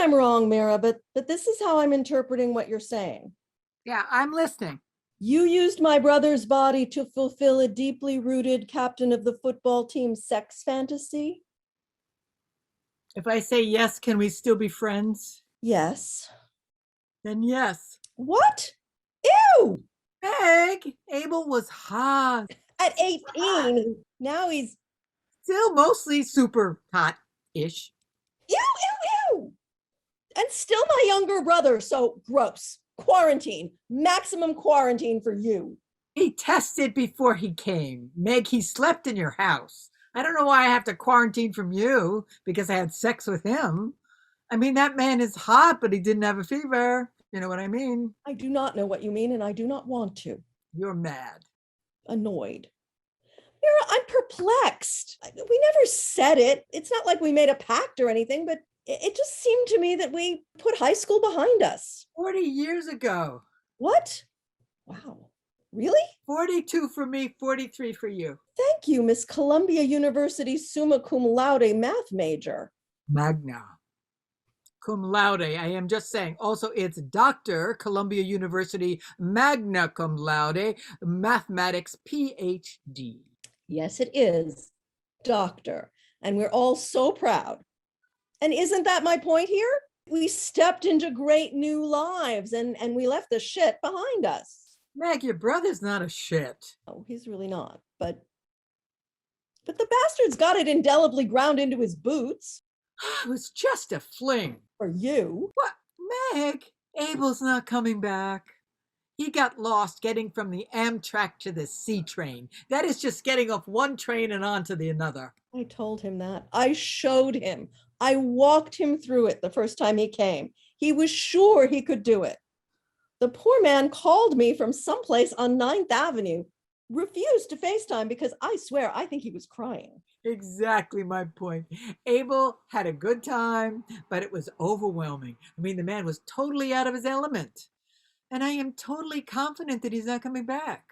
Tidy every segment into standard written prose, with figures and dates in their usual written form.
I'm wrong, Mira, but this is how I'm interpreting what you're saying. Yeah, I'm listening. You used my brother's body to fulfill a deeply rooted captain of the football team sex fantasy? If I say yes, can we still be friends? Yes. Then yes. What? Ew! Meg, Abel was hot. At Hot. 18, now he's Still mostly super hot-ish. ew, ew, ew. And still my younger brother, so gross. Quarantine, maximum quarantine for you. He tested before he came. Meg, he slept in your house. I don't know why I have to quarantine from you because I had sex with him. I mean, that man is hot, but he didn't have a fever. You know what I mean? I do not know what you mean, and I do not want to. You're mad. Annoyed. Mira, I'm perplexed. We never said it. It's not like we made a pact or anything, but it just seemed to me that we put high school behind us. 40 years ago. What? Wow. Really? 42 for me, 43 for you. Thank you, Miss Columbia University summa cum laude math major. Magna. Cum laude. I am just saying. Also, it's Dr. Columbia University magna cum laude, mathematics PhD. Yes, it is, doctor. And we're all so proud. And isn't that my point here? We stepped into great new lives and we left the shit behind us. Meg, your brother's not a shit. Oh, he's really not. But the bastard's got it indelibly ground into his boots. It was just a fling. For you. What? Meg, Abel's not coming back. He got lost getting from the Amtrak to the C train. That is just getting off one train and onto the another. I told him that. I showed him. I walked him through it the first time he came. He was sure he could do it. The poor man called me from someplace on 9th Avenue, refused to FaceTime because I swear I think he was crying. Exactly my point. Abel had a good time, but it was overwhelming. I mean, the man was totally out of his element. And I am totally confident that he's not coming back.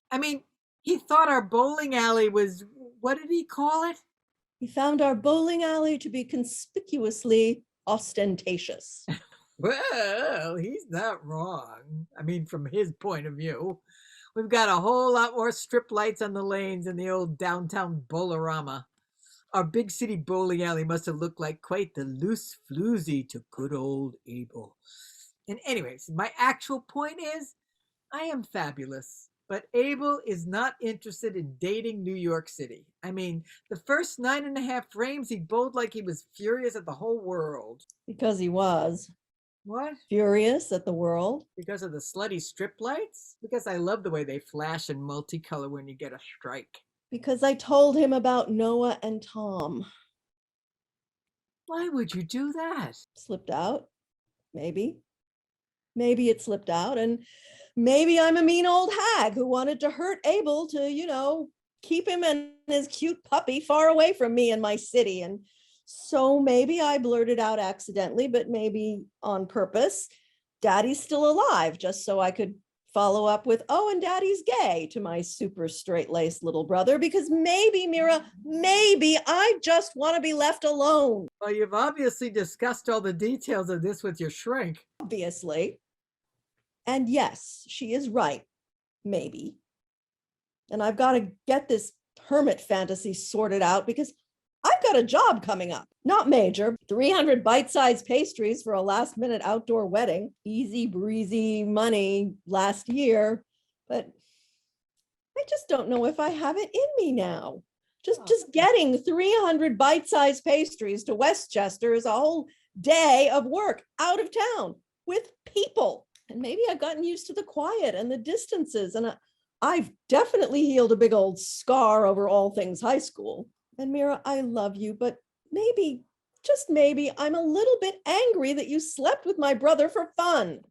I mean, he thought our bowling alley was, what did he call it? He found our bowling alley to be conspicuously ostentatious. Well, he's not wrong. I mean, from his point of view. We've got a whole lot more strip lights on the lanes in the old downtown Bowlerama. Our big city bowling alley must have looked like quite the loose floozy to good old Abel. And anyways, my actual point is, I am fabulous, but Abel is not interested in dating New York City. I mean, the first 9.5 frames, he bowled like he was furious at the whole world. Because he was. What? Furious at the world? Because of the slutty strip lights? Because I love the way they flash in multicolor when you get a strike. Because I told him about Noah and Tom. Why would you do that? Slipped out? Maybe. Maybe it slipped out, and maybe I'm a mean old hag who wanted to hurt Abel to, keep him and his cute puppy far away from me and my city. And so maybe I blurted out accidentally, but maybe on purpose, Daddy's still alive, just so I could follow up with, oh, and Daddy's gay to my super straight-laced little brother, because maybe, Mira, maybe I just want to be left alone. Well, you've obviously discussed all the details of this with your shrink. Obviously. And yes, she is right, maybe. And I've got to get this hermit fantasy sorted out because I've got a job coming up. Not major, 300 bite-sized pastries for a last-minute outdoor wedding. Easy breezy money last year, but I just don't know if I have it in me now. Just getting 300 bite-sized pastries to Westchester is a whole day of work out of town with people. And maybe I've gotten used to the quiet and the distances, and I've definitely healed a big old scar over all things high school. And Mira, I love you, but maybe, just maybe, I'm a little bit angry that you slept with my brother for fun.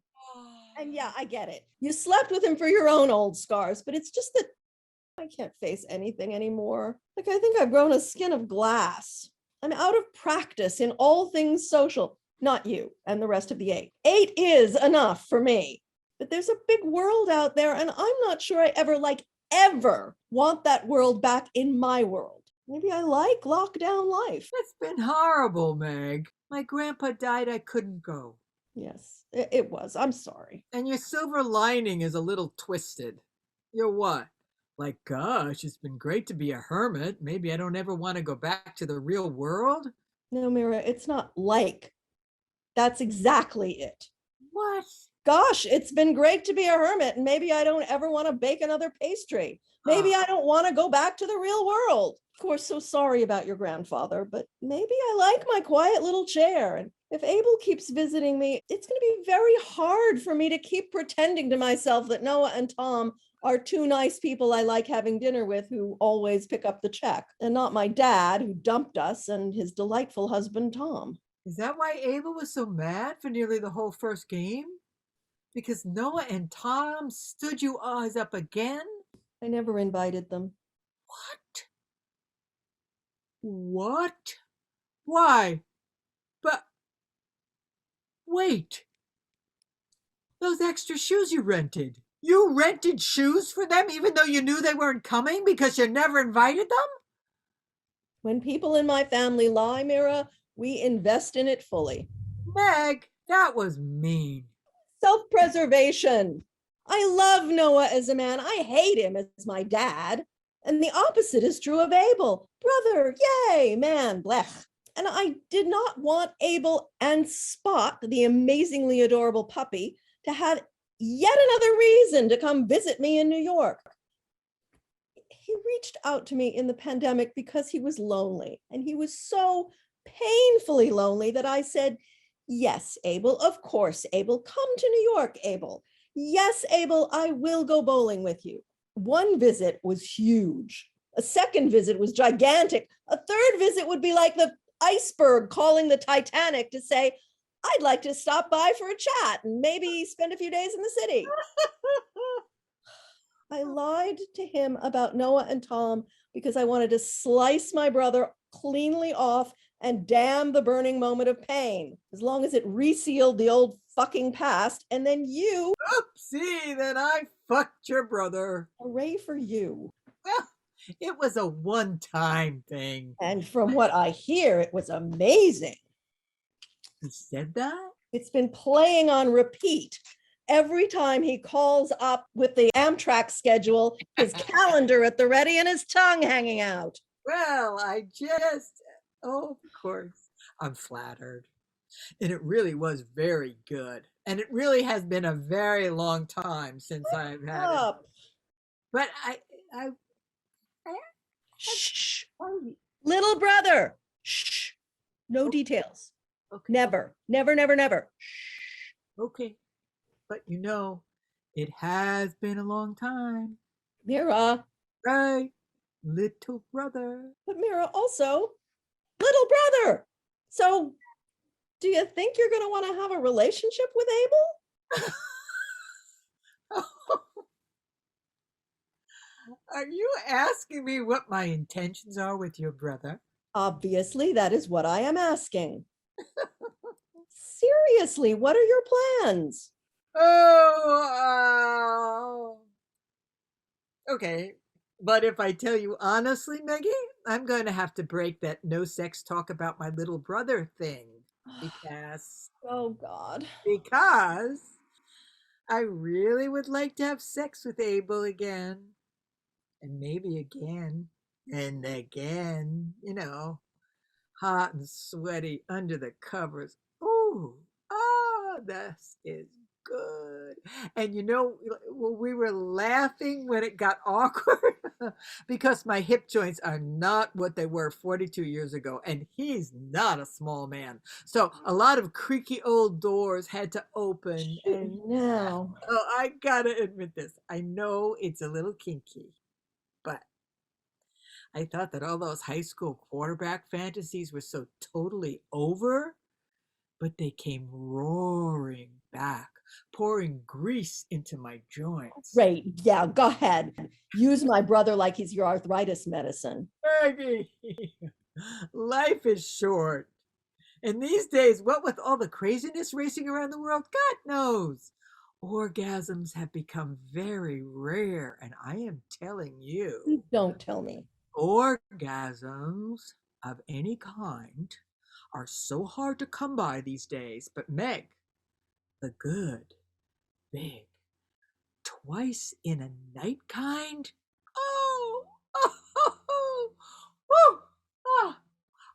And yeah, I get it. You slept with him for your own old scars, but it's just that I can't face anything anymore. Like, I think I've grown a skin of glass. I'm out of practice in all things social. Not you and the rest of the 8. 8 is enough for me. But there's a big world out there, and I'm not sure I ever want that world back in my world. Maybe I like lockdown life. It's been horrible, Meg. My grandpa died, I couldn't go. Yes, it was. I'm sorry. And your silver lining is a little twisted. You're what? Like, gosh, it's been great to be a hermit. Maybe I don't ever want to go back to the real world. No, Mira, it's not like. That's exactly it. What? Gosh, it's been great to be a hermit, and maybe I don't ever want to bake another pastry. Maybe Oh, I don't want to go back to the real world. Of course, so sorry about your grandfather, but maybe I like my quiet little chair. And if Abel keeps visiting me, it's going to be very hard for me to keep pretending to myself that Noah and Tom are two nice people I like having dinner with who always pick up the check, and not my dad who dumped us and his delightful husband, Tom. is that why Abel was so mad for nearly the whole first game? Because Noah and Tom stood you eyes up again? I never invited them. What? What? Why? But wait, those extra shoes you rented. You rented shoes for them even though you knew they weren't coming because you never invited them? When people in my family lie, Mira, we invest in it fully. Meg, that was mean. Self-preservation. I love Noah as a man. I hate him as my dad. And the opposite is true of Abel. Brother, yay, man, blech. And I did not want Abel and Spot, the amazingly adorable puppy, to have yet another reason to come visit me in New York. He reached out to me in the pandemic because he was lonely. And he was so painfully lonely that I said, yes, Abel, of course, Abel, come to New York, Abel. Yes, Abel, I will go bowling with you. One visit was huge. A second visit was gigantic. A third visit would be like the iceberg calling the Titanic to say, I'd like to stop by for a chat and maybe spend a few days in the city. I lied to him about Noah and Tom because I wanted to slice my brother cleanly off and damn the burning moment of pain, as long as it resealed the old fucking past. And then you, Oopsie, then I fucked your brother. hooray for you. Well, it was a one-time thing. And from what I hear, it was amazing. He said that? It's been playing on repeat. Every time he calls up with the Amtrak schedule, his calendar at the ready and his tongue hanging out. Well, oh, of course, I'm flattered. And it really was very good. And it really has been a very long time since I've had it. Up. But I Shh. I- Little brother. Shh. No details. okay, Never, never, never, never. okay. But it has been a long time, Mira, right, little brother? but Mira also, little brother. So do you think you're going to want to have a relationship with Abel? Are you asking me what my intentions are with your brother? Obviously, that is what I am asking. Seriously, what are your plans? Oh, okay. But if I tell you honestly, Maggie, I'm going to have to break that no sex talk about my little brother thing because Oh, God. because I really would like to have sex with Abel again and maybe again and again, hot and sweaty under the covers. Ooh, this is good. And we were laughing when it got awkward because my hip joints are not what they were 42 years ago, and he's not a small man. So a lot of creaky old doors had to open. And Now, oh, I gotta admit this. I know it's a little kinky, but I thought that all those high school quarterback fantasies were so totally over, but they came roaring back, pouring grease into my joints. great. Yeah, go ahead. Use my brother like he's your arthritis medicine. Maggie, life is short. And these days, what with all the craziness racing around the world, God knows, orgasms have become very rare. And I am telling you. Don't tell me. Orgasms of any kind are so hard to come by these days, but Meg, the good, big, twice in a night kind? Oh, oh, woo, ah,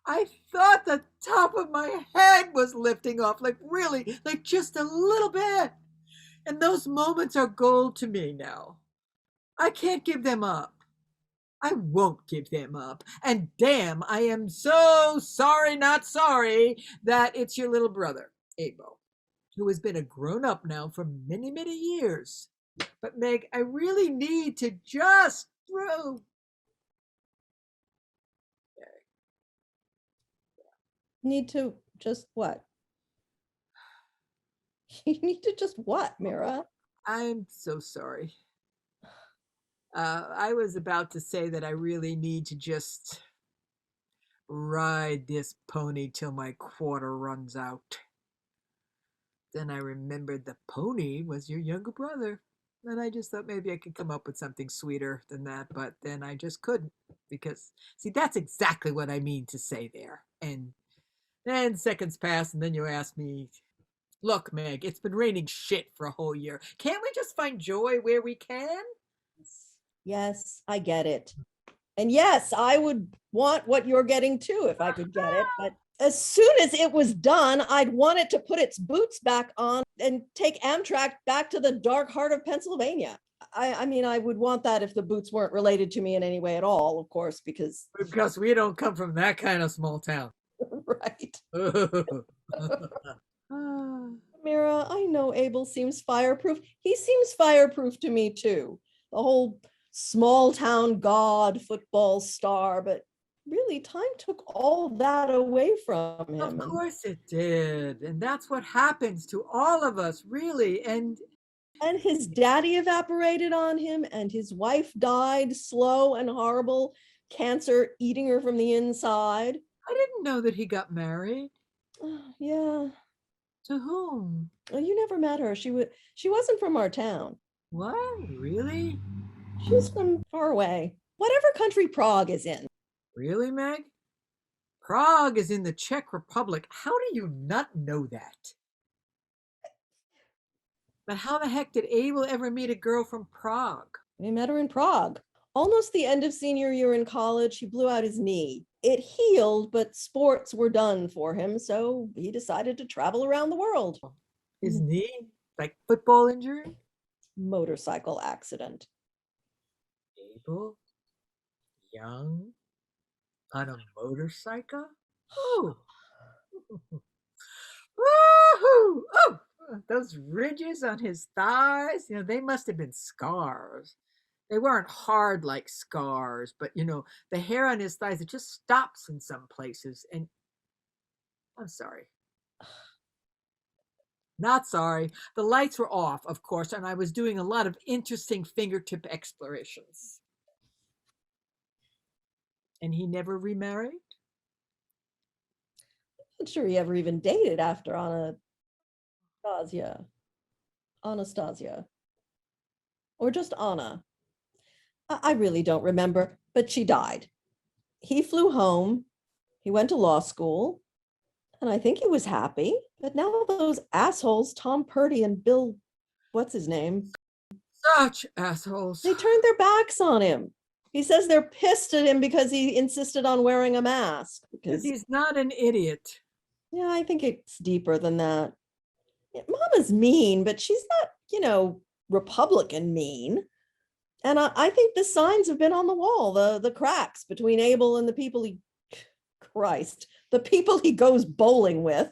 I thought the top of my head was lifting off, like really, like just a little bit. And those moments are gold to me now. I can't give them up. I won't give them up. And damn, I am so sorry, not sorry, that it's your little brother, Abel, who has been a grown up now for many, many years. But Meg, I really need to just throw. Need to just what? You need to just what, Mira? I'm so sorry. I was about to say that I really need to just ride this pony till my quarter runs out. Then I remembered the pony was your younger brother. And I just thought maybe I could come up with something sweeter than that, but then I just couldn't because, see, that's exactly what I mean to say there. And then seconds pass, and then you ask me, look, Meg, it's been raining shit for a whole year. Can't we just find joy where we can? Yes, I get it. And yes, I would want what you're getting too if I could get it. But as soon as it was done, I'd want it to put its boots back on and take Amtrak back to the dark heart of Pennsylvania. I mean, I would want that if the boots weren't related to me in any way at all, of course, because We don't come from that kind of small town. right. Ah, Mira, I know Abel seems fireproof. He seems fireproof to me too. The whole small town god, football star, but really time took all that away from of him. course it did. And that's what happens to all of us, really. And his daddy evaporated on him, and his wife died slow and horrible, cancer eating her from the inside. I didn't know that he got married. Yeah. To whom? Well, you never met her. She wasn't from our town. What? Really? She's from far away. Whatever country Prague is in. Really, Meg? Prague is in the Czech Republic. How do you not know that? But how the heck did Abel ever meet a girl from Prague? We met her in Prague. Almost the end of senior year in college, he blew out his knee. It healed, but sports were done for him, so he decided to travel around the world. His knee? Like football injury? Motorcycle accident. Abel? Young? On a motorcycle? Oh! Woohoo! Oh! Those ridges on his thighs, they must have been scars. They weren't hard like scars, but the hair on his thighs, it just stops in some places. And I'm sorry. Not sorry. The lights were off, of course, and I was doing a lot of interesting fingertip explorations. And he never remarried? I'm not sure he ever even dated after Anastasia. Or just Anna. I really don't remember, but she died. He flew home. He went to law school. And I think he was happy. But now those assholes, Tom Purdy and Bill, what's his name? Such assholes. They turned their backs on him. He says they're pissed at him because he insisted on wearing a mask. Because he's not an idiot. Yeah, I think it's deeper than that. Mama's mean, but she's not, Republican mean. And I think the signs have been on the wall, the cracks between Abel and the people the people he goes bowling with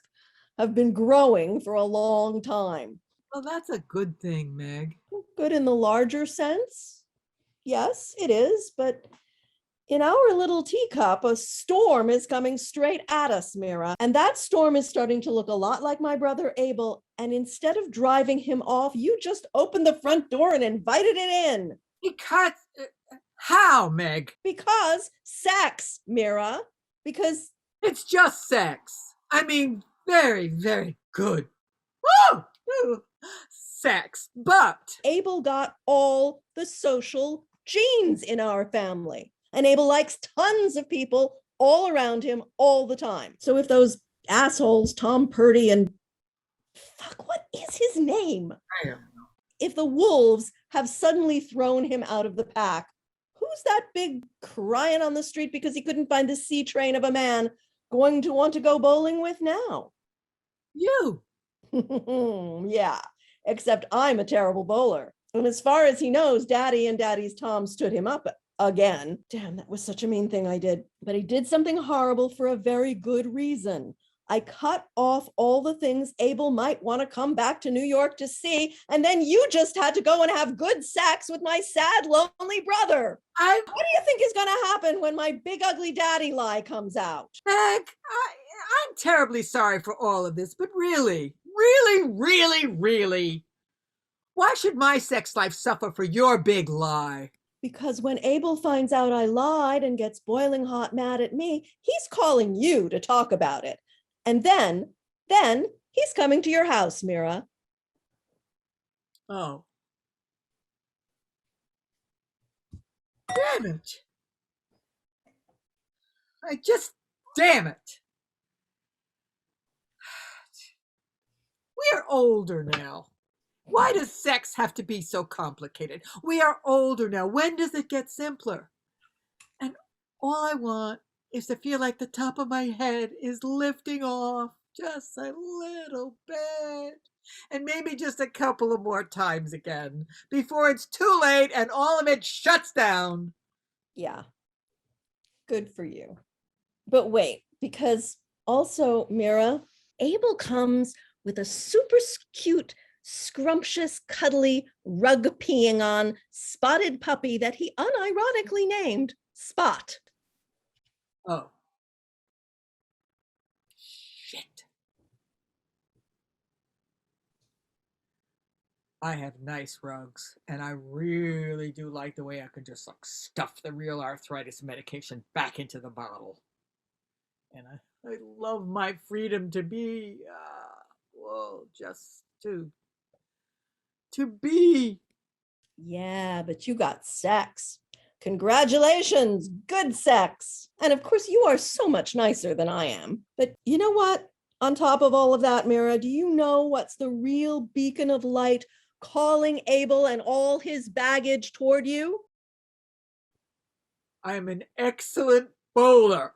have been growing for a long time. Well, that's a good thing, Meg. Good in the larger sense. Yes, it is. But in our little teacup, a storm is coming straight at us, Mira. And that storm is starting to look a lot like my brother Abel. And instead of driving him off, you just opened the front door and invited it in. Because, how, Meg? Because sex, Mira. Because it's just sex. I mean, very, very good. Woo! Sex. But Abel got all the social genes in our family. And Abel likes tons of people all around him all the time. So if those assholes, Tom Purdy and fuck, what is his name? I don't know. If the wolves have suddenly thrown him out of the pack, who's that big crying on the street because he couldn't find the C train of a man going to want to go bowling with now? You. Yeah, except I'm a terrible bowler. And as far as he knows, Daddy and Daddy's Tom stood him up again. Damn, that was such a mean thing I did. But he did something horrible for a very good reason. I cut off all the things Abel might want to come back to New York to see, and then you just had to go and have good sex with my sad, lonely brother. What do you think is going to happen when my big, ugly daddy lie comes out? Meg, I'm terribly sorry for all of this, but really, why should my sex life suffer for your big lie? Because when Abel finds out I lied and gets boiling hot mad at me, he's calling you to talk about it. And then he's coming to your house, Mira. Oh. Damn it. Damn it. We're older now. Why does sex have to be so complicated? We are older now. When does it get simpler? And all I want is to feel like the top of my head is lifting off just a little bit. And maybe just a couple of more times again before it's too late and all of it shuts down. Yeah. Good for you. But wait, because also, Mira, Abel comes with a super cute, scrumptious, cuddly, rug peeing on spotted puppy that he unironically named Spot. Oh. Shit. I have nice rugs, and I really do like the way I can just like stuff the real arthritis medication back into the bottle. And I love my freedom to be, well, just to be. Yeah, but you got sex. Congratulations, good sex. And of course, you are so much nicer than I am. But you know what? On top of all of that, Mira, do you know what's the real beacon of light calling Abel and all his baggage toward you? I'm an excellent bowler.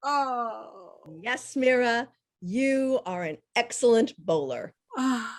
Oh. Yes, Mira, you are an excellent bowler. Ah.